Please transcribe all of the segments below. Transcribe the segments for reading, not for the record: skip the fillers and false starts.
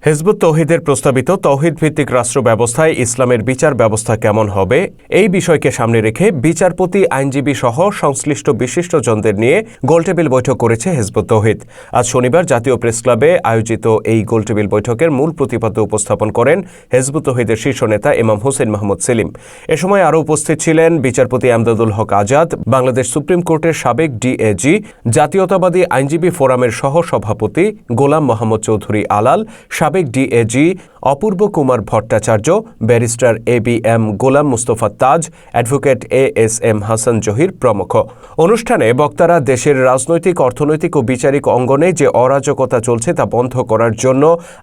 Hizb ut তৌহিদের প্রস্তাবিত তৌহিদ ভিত্তিক রাষ্ট্র ব্যবস্থায় ইসলামের বিচার ব্যবস্থা কেমন হবে এই বিষয়কে সামনে রেখে বিচারপতি, আইনজীবী সহ সংশ্লিষ্ট বিশিষ্টজনদের নিয়ে গোলটেবিল বৈঠক করেছে হিজবুত তৌহিদ। আজ শনিবার জাতীয় প্রেসক্লাবে আয়োজিত এই গোলটেবিল বৈঠকের মূল প্রতিপাদ্য উপস্থাপন করেন হিজবুত তৌহিদের শীর্ষ নেতা ইমাম হোসেন মাহমুদ সেলিম। এ সময় আরও উপস্থিত ছিলেন বিচারপতি আমদাদুল হক আজাদ, বাংলাদেশ সুপ্রিম কোর্টের সাবেক ডিএজি, জাতীয়তাবাদী আইনজীবী ফোরামের সহ সভাপতি গোলাম মোহাম্মদ চৌধুরী আলাল, সাবেক ডিএজি অপূর্ব কুমার ভট্টাচার্য, ব্যারিস্টার এবিএম গোলাম মুস্তফা তাজ, অ্যাডভোকেট এএসএম হাসান জহির প্রমুখ। অনুষ্ঠানে বক্তারা দেশের রাজনৈতিক, অর্থনৈতিক ও বিচারিক অঙ্গনে যে অরাজকতা চলছে তা বন্ধ করার জন্য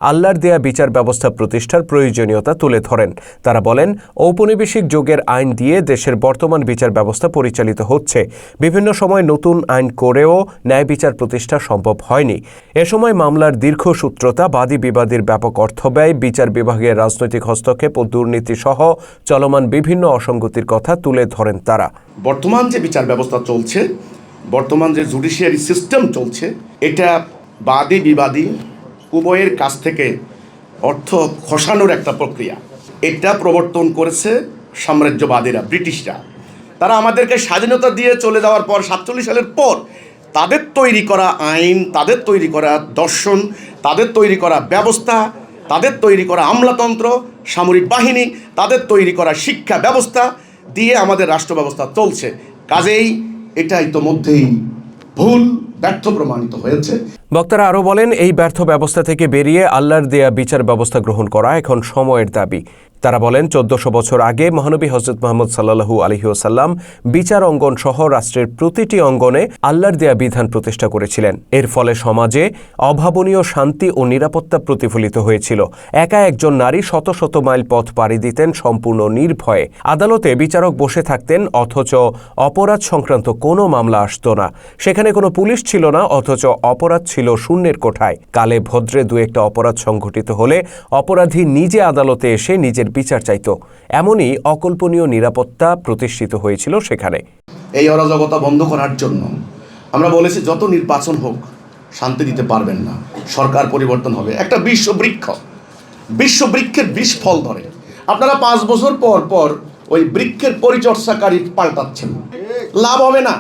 আল্লাহর দেয়া বিচার ব্যবস্থা প্রতিষ্ঠার প্রয়োজনীয়তা তুলে ধরেন। তারা বলেন, ঔপনিবেশিক যুগের আইন দিয়ে দেশের বর্তমান বিচার ব্যবস্থা পরিচালিত হচ্ছে। বিভিন্ন সময় নতুন আইন করেও ন্যায় বিচার প্রতিষ্ঠা সম্ভব হয়নি। এ সময় মামলার দীর্ঘসূত্রতা, বাদী বিবাদীর ব্যাপক অর্থব্যয়, বিচার বিভাগের রাজনৈতিক হস্তক্ষেপ ও দুর্নীতি সহ চলমান বিভিন্ন অসঙ্গতির কথা তুলে ধরেন তারা। বর্তমান যে বিচার ব্যবস্থা চলছে, বর্তমান যে জুডিশিয়ারি সিস্টেম চলছে, এটা বাদী বিবাদী উভয়ের কাছ থেকে অর্থ খসানোর একটা প্রক্রিয়া। এটা প্রবর্তন করেছে সাম্রাজ্যবাদীরা, ব্রিটিশরা। তারা আমাদেরকে স্বাধীনতা দিয়ে চলে যাওয়ার পর 47 সালের পর তাদের তৈরি করা আইন, তাদের তৈরি করা দর্শন, তাদের তৈরি করা ব্যবস্থা, তাদের তৈরি করা আমলাতন্ত্র, সামরিক বাহিনী, তাদের তৈরি করা শিক্ষা ব্যবস্থা দিয়ে আমাদের রাষ্ট্র ব্যবস্থা চলছে। কাজেই এটা ইতোমধ্যেই ভুল, ব্যর্থ প্রমাণিত হয়েছে। বক্তারা আরও বলেন, এই ব্যর্থ ব্যবস্থা থেকে বেরিয়ে আল্লাহর দেয়া বিচার ব্যবস্থা গ্রহণ করা এখন সময়ের দাবি। তারা বলেন, 1400 বছর আগে মহানবী হযরত মুহাম্মদ সাল্লাল্লাহু আলাইহি ওয়াসাল্লাম বিচার অঙ্গন সহ রাষ্ট্রের প্রতিটি অঙ্গনে আল্লাহর দেয়া বিধান প্রতিষ্ঠা করেছিলেন। এর ফলে সমাজে অভাবনীয় শান্তি ও নিরাপত্তা প্রতিফলিত হয়েছিল। একা একজন নারী শত শত মাইল পথ পাড়ি দিতেন সম্পূর্ণ নির্ভয়ে। আদালতে বিচারক বসে থাকতেন, অথচ অপরাধ সংক্রান্ত কোনো মামলা আসত না। সেখানে কোনো পুলিশ ছিল না, অথচ অপরাধ ছিল শূন্যের কোঠায়। কালে ভদ্রে দু একটা অপরাধ সংঘটিত হলে অপরাধী নিজে আদালতে এসে নিজের বিচার চাইত। এমনই অকল্পনীয় নিরাপত্তা প্রতিষ্ঠিত হয়েছিল সেখানে। এই অরাজকতা বন্ধ করার জন্য আমরা বলেছি, যত নির্বাচন হোক শান্তি দিতে পারবেন না, সরকার পরিবর্তন হবে। একটা বিশ্ববৃক্ষের বিষ ফল ধরে। আপনারা 5 বছর পর পর ওই বৃক্ষের পরিচর্যাকারী পাল্টাচ্ছেন, লাভ হবে না।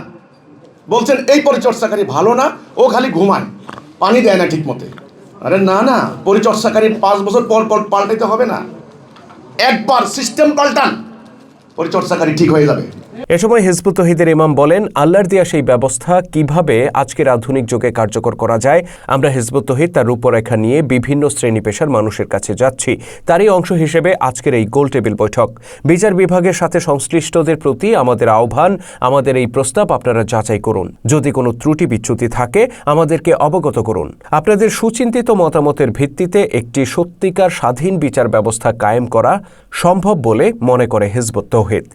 বলছেন এই পরিচর্যাকারী ভালো না, ও খালি ঘুমায়, পানি দেয় না ঠিক মতে। আরে না, পরিচর্যাকারী 5 বছর পর পর পাল্টাইতে হবে না। একবার সিস্টেম পাল্টান, পরিচর্যাকারী ঠিক হয়ে যাবে। এ সময় হিজবুত তৌহিদের ইমাম বলেন, আল্লাহর দেয়া সেই ব্যবস্থা কিভাবে আজকের আধুনিক যুগে কার্যকর করা যায়। আমরা হিজবুত তৌহিদ তার রূপরেখা নিয়ে বিভিন্ন শ্রেণী পেশার মানুষের কাছে যাচ্ছি। তারই অংশ হিসেবে আজকের এই গোলটেবিল বৈঠক। বিচার বিভাগের সাথে সংশ্লিষ্টদের প্রতি আমাদের আহ্বান, আমাদের এই প্রস্তাব আপনারা যাচাই করুন। যদি কোনো ত্রুটি বিচ্যুতি থাকে আমাদেরকে অবগত করুন। আপনাদের সুচিন্তিত মতামতের ভিত্তিতে একটি সত্যিকার স্বাধীন বিচার ব্যবস্থা কায়েম করা সম্ভব বলে মনে করে হিজবুত তৌহিদ।